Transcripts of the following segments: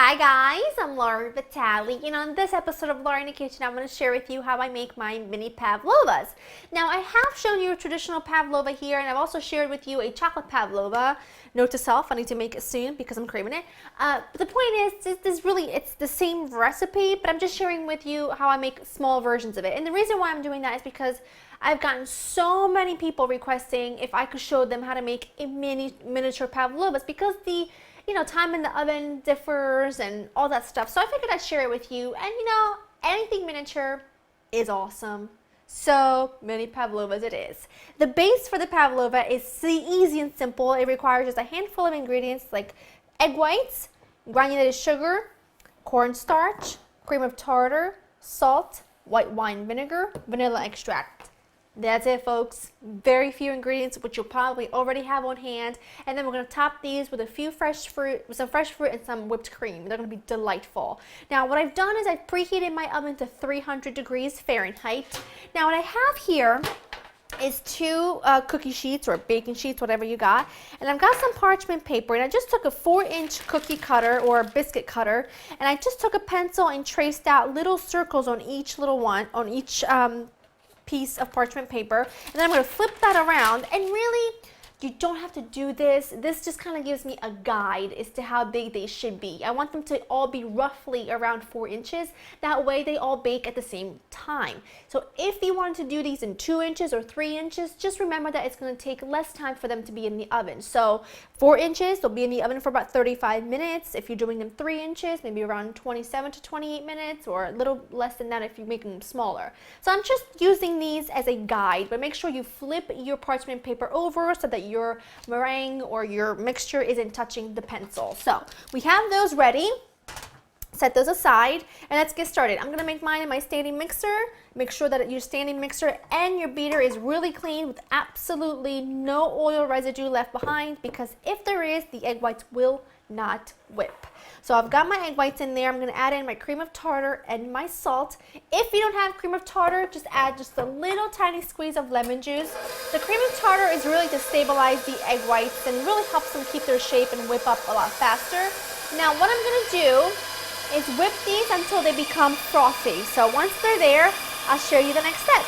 Hi guys, I'm Laura Vitale, and on this episode of Laura in the Kitchen, I'm going to share with you how I make my mini pavlovas. Now, I have shown you a traditional pavlova here, and I've also shared with you a chocolate pavlova. Note to self, I need to make it soon because I'm craving it. But the point is, it's the same recipe, but I'm just sharing with you how I make small versions of it. And the reason why I'm doing that is because I've gotten so many people requesting if I could show them how to make a miniature pavlovas because the time in the oven differs and all that stuff. So I figured I'd share it with you. And anything miniature is awesome. So mini pavlovas it is. The base for the pavlova is easy and simple. It requires just a handful of ingredients like egg whites, granulated sugar, corn starch, cream of tartar, salt, white wine vinegar, vanilla extract. That's it, folks. Very few ingredients, which you'll probably already have on hand. And then we're going to top these with some fresh fruit and some whipped cream. They're going to be delightful. Now, what I've done is I've preheated my oven to 300 degrees Fahrenheit. Now, what I have here is two cookie sheets or baking sheets, whatever you got. And I've got some parchment paper, and I just took a 4-inch cookie cutter or biscuit cutter, and I just took a pencil and traced out little circles on each piece of parchment paper, and then I'm going to flip that around. And really, you don't have to do this. This just kind of gives me a guide as to how big they should be. I want them to all be roughly around 4 inches. That way they all bake at the same time. So if you wanted to do these in 2 inches or 3 inches, just remember that it's going to take less time for them to be in the oven. So 4 inches, they'll be in the oven for about 35 minutes. If you're doing them 3 inches, maybe around 27 to 28 minutes, or a little less than that if you make them smaller. So I'm just using these as a guide, but make sure you flip your parchment paper over so that your meringue or your mixture isn't touching the pencil. So we have those ready. Set those aside, and let's get started. I'm going to make mine in my standing mixer. Make sure that your standing mixer and your beater is really clean with absolutely no oil residue left behind, because if there is, the egg whites will not whip. So I've got my egg whites in there. I'm going to add in my cream of tartar and my salt. If you don't have cream of tartar, just add just a little tiny squeeze of lemon juice. The cream of tartar is really to stabilize the egg whites and really helps them keep their shape and whip up a lot faster. Now what I'm going to do is whip these until they become frothy. So once they're there, I'll show you the next step.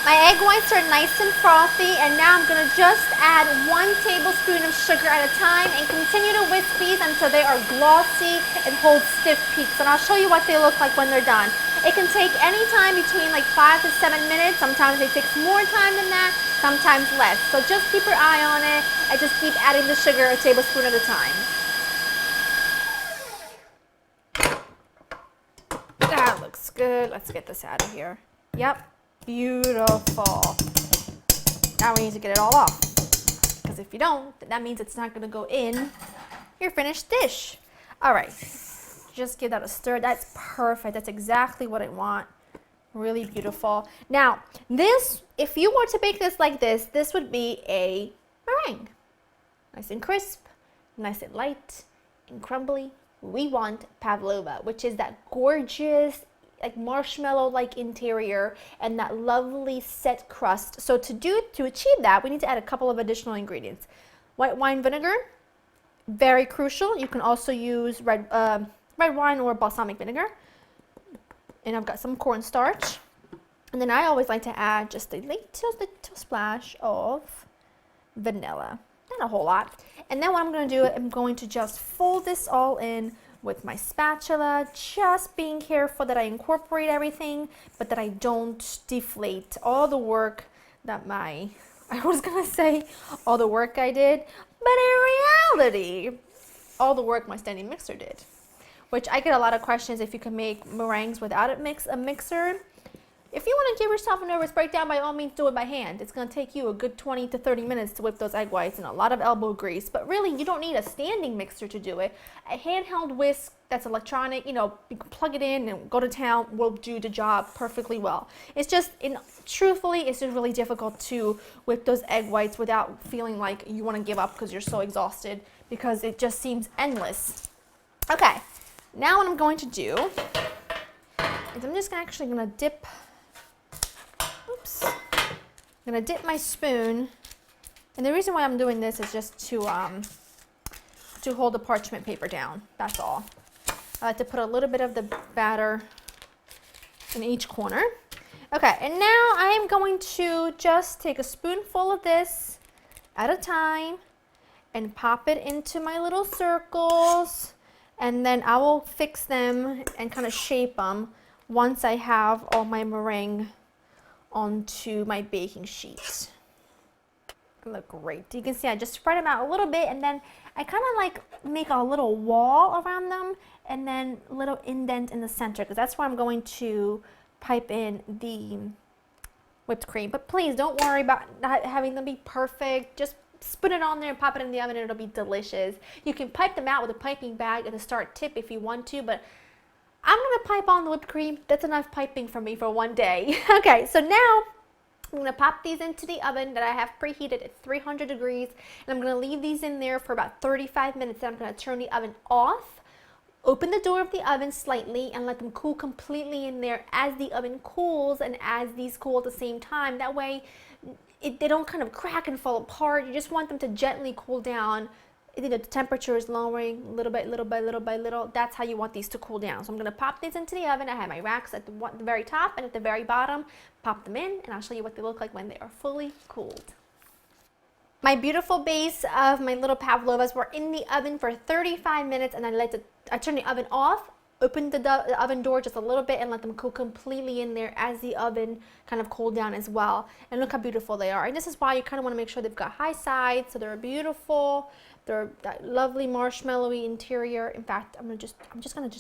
My egg whites are nice and frothy, and now I'm going to just add 1 tablespoon of sugar at a time and continue to whisk these until they are glossy and hold stiff peaks. And I'll show you what they look like when they're done. It can take any time between like 5 to 7 minutes. Sometimes it takes more time than that, sometimes less. So just keep your eye on it and just keep adding the sugar a tablespoon at a time. That looks good. Let's get this out of here. Yep, beautiful. Now we need to get it all off, because if you don't, that means it's not going to go in your finished dish. All right, just give that a stir. That's perfect. That's exactly what I want. Really beautiful. Now, this, if you were to bake this like this would be a meringue. Nice and crisp, nice and light and crumbly. We want pavlova, which is that gorgeous, like marshmallow-like interior and that lovely set crust. So to achieve that, we need to add a couple of additional ingredients. White wine vinegar, very crucial. You can also use red wine or balsamic vinegar. And I've got some corn starch. And then I always like to add just a little splash of vanilla. Not a whole lot. And then what I'm going to do, I'm going to just fold this all in with my spatula, just being careful that I incorporate everything, but that I don't deflate all the work that all the work I did, but in reality, all the work my standing mixer did. Which I get a lot of questions if you can make meringues without a mixer. If you want to give yourself a nervous breakdown, by all means do it by hand. It's going to take you a good 20 to 30 minutes to whip those egg whites and a lot of elbow grease. But really, you don't need a standing mixer to do it. A handheld whisk that's electronic, you can plug it in and go to town, will do the job perfectly well. It's just, truthfully, it's just really difficult to whip those egg whites without feeling like you want to give up because you're so exhausted, because it just seems endless. Okay, now what I'm going to do is I'm just actually going to dip I'm going to dip my spoon, and the reason why I'm doing this is just to to hold the parchment paper down. That's all. I like to put a little bit of the batter in each corner. Okay, and now I am going to just take a spoonful of this at a time and pop it into my little circles, and then I will fix them and kind of shape them once I have all my meringue onto my baking sheet. Look great. You can see I just spread them out a little bit, and then I kind of like make a little wall around them and then a little indent in the center, because that's where I'm going to pipe in the whipped cream. But please don't worry about not having them be perfect. Just put it on there and pop it in the oven and it'll be delicious. You can pipe them out with a piping bag at the start tip if you want to, but I'm gonna pipe on the whipped cream. That's enough piping for me for one day. Okay, so now I'm gonna pop these into the oven that I have preheated at 300 degrees, and I'm gonna leave these in there for about 35 minutes. Then I'm gonna turn the oven off, open the door of the oven slightly, and let them cool completely in there as the oven cools and as these cool at the same time. That way they don't kind of crack and fall apart. You just want them to gently cool down. The temperature is lowering little by little. That's how you want these to cool down. So I'm going to pop these into the oven. I have my racks at the very top and at the very bottom. Pop them in, and I'll show you what they look like when they are fully cooled. My beautiful base of my little pavlovas were in the oven for 35 minutes, and I turned the oven off, opened the oven door just a little bit, and let them cool completely in there as the oven kind of cooled down as well. And look how beautiful they are. And this is why you kind of want to make sure they've got high sides, so they're beautiful. They're that lovely marshmallowy interior. In fact, I'm just gonna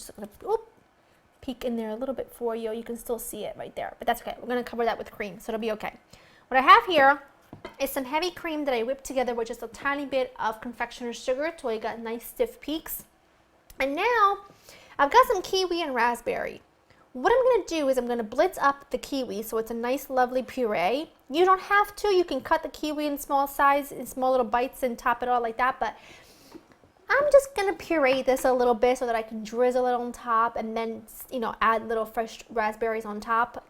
peek in there a little bit for you. You can still see it right there, but that's okay. We're gonna cover that with cream, so it'll be okay. What I have here is some heavy cream that I whipped together with just a tiny bit of confectioner's sugar till I got nice stiff peaks. And now I've got some kiwi and raspberry. What I'm going to do is I'm going to blitz up the kiwi so it's a nice lovely puree. You don't have to. You can cut the kiwi in small size, in small little bites, and top it all like that, but I'm just going to puree this a little bit so that I can drizzle it on top and then, add little fresh raspberries on top.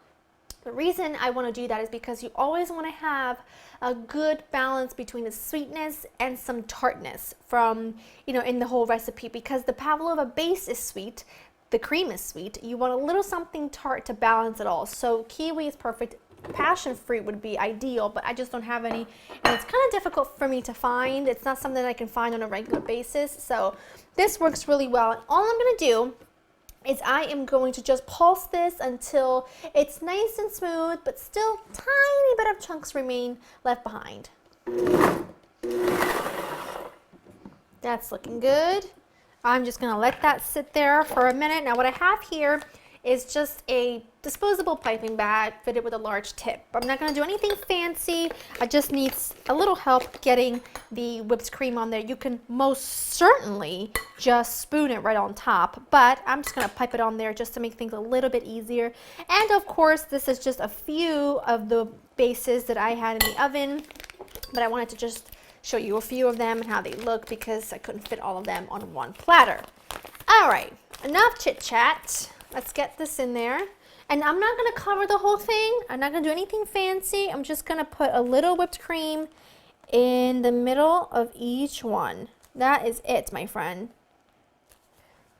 The reason I want to do that is because you always want to have a good balance between the sweetness and some tartness from, in the whole recipe, because the pavlova base is sweet, the cream is sweet. You want a little something tart to balance it all. So kiwi is perfect. Passion fruit would be ideal, but I just don't have any, and it's kind of difficult for me to find. It's not something I can find on a regular basis, so this works really well. And all I'm going to do is I am going to just pulse this until it's nice and smooth, but still tiny bit of chunks remain left behind. That's looking good. I'm just gonna let that sit there for a minute. Now what I have here is just a disposable piping bag fitted with a large tip. I'm not gonna do anything fancy. I just need a little help getting the whipped cream on there. You can most certainly just spoon it right on top, but I'm just gonna pipe it on there just to make things a little bit easier. And of course, this is just a few of the bases that I had in the oven, but I wanted to just show you a few of them and how they look because I couldn't fit all of them on one platter. All right, enough chit chat. Let's get this in there. And I'm not gonna cover the whole thing. I'm not gonna do anything fancy. I'm just gonna put a little whipped cream in the middle of each one. That is it, my friend.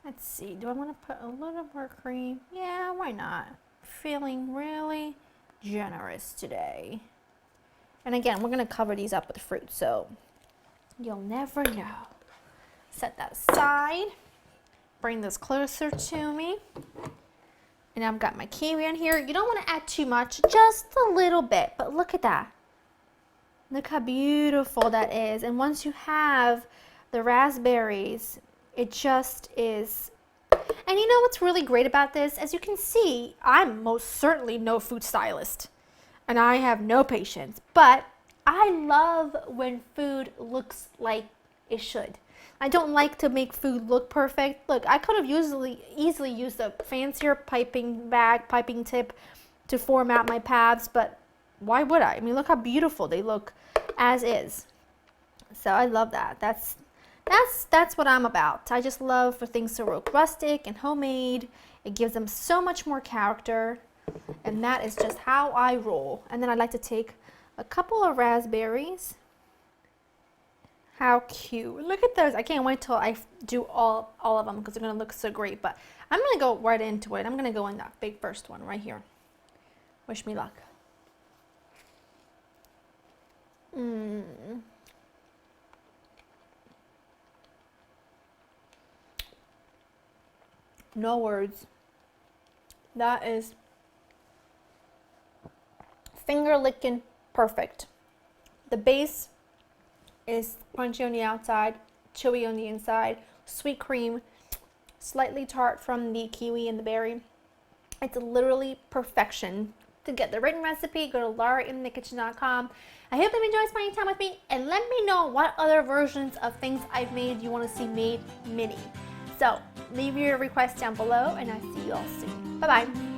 Let's see, do I wanna put a little more cream? Yeah, why not? Feeling really generous today. And again, we're gonna cover these up with fruit, so you'll never know. Set that aside. Bring this closer to me. And I've got my kiwi in here. You don't want to add too much, just a little bit, but look at that. Look how beautiful that is. And once you have the raspberries, it just is. And you know what's really great about this? As you can see, I'm most certainly no food stylist. And I have no patience, but I love when food looks like it should. I don't like to make food look perfect. Look, I could have easily used a fancier piping tip to format my paths, but why would I? I mean, look how beautiful they look as is. So I love that. That's what I'm about. I just love for things to look rustic and homemade. It gives them so much more character, and that is just how I roll. And then I like to take a couple of raspberries, How cute. Look at those. I can't wait till I do all of them because they're going to look so great. But I'm going to go right into it. I'm going to go in that big first one right here. Wish me luck. No words. That is finger licking perfect. The base is crunchy on the outside, chewy on the inside, sweet cream, slightly tart from the kiwi and the berry. It's literally perfection. To get the written recipe, go to laurainthekitchen.com. I hope you enjoyed spending time with me, and let me know what other versions of things I've made you want to see made mini. So leave your requests down below, and I'll see you all soon. Bye bye.